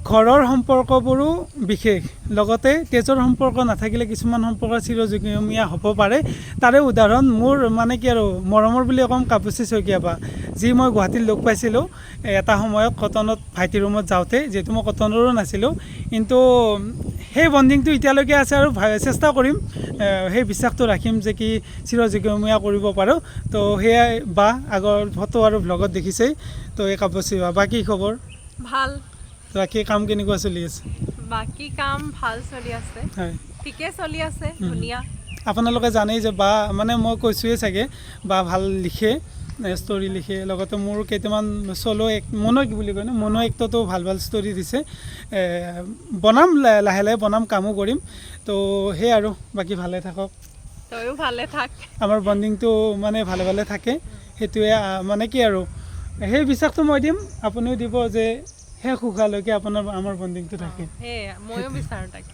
ঘৰৰ সম্পৰ্কবোৰো বিশেষ লগতে তেজৰ সম্পৰ্ক নাথাকিলে কিছুমান সম্পৰ্ক চিৰযুগমীয়া হ'ব পাৰে তাৰে উদাহৰণ মোৰ মানে কি আৰু মৰমৰ বুলি ক'ম কাপুচি শইকীয়া বা যি মই গুৱাহাটীত লগ পাইছিলোঁ এটা সময়ত কটনত ভাইটি ৰুমত যাওঁতে যিহেতু মই কটনৰো নাছিলোঁ কিন্তু সেই বণ্ডিংটো এতিয়ালৈকে আছে আৰু চেষ্টা কৰিম সেই বিশ্বাসটো ৰাখিম যে কি চিৰযুগমীয়া কৰিব পাৰোঁ তো সেয়াই বা আগৰ ফটো আৰু ভ্লগত দেখিছেই তো এই কাপুচি বা কি খবৰ ভাল বাকী কাম কেনেকুৱা চলি আছে বাকী কাম ভাল চলি আছে হয় ঠিকে চলি আছে ধুনীয়া আপোনালোকে জানেই যে বা মানে মই কৈছোঁৱেই চাগে বা ভাল লিখে ষ্টৰি লিখে লগতে মোৰ কেইটামান চলো মনো বুলি কয় ন মনো একটোতো ভাল ভাল ষ্টৰি দিছে বনাম লাহে লাহে বনাম কামো কৰিম তো সেই আৰু বাকী ভালে থাকক তয়ো ভালে থাক আমাৰ বণ্ডিংটো মানে ভালে ভালে থাকে সেইটোৱে মানে কি আৰু সেই বিশ্বাসটো মই দিম আপুনিও দিব যে শেষ উশাহলৈকে আপোনাৰ আমাৰ বণ্ডিংটো থাকে সেয়ে ময়ো বিচাৰোঁ তাকে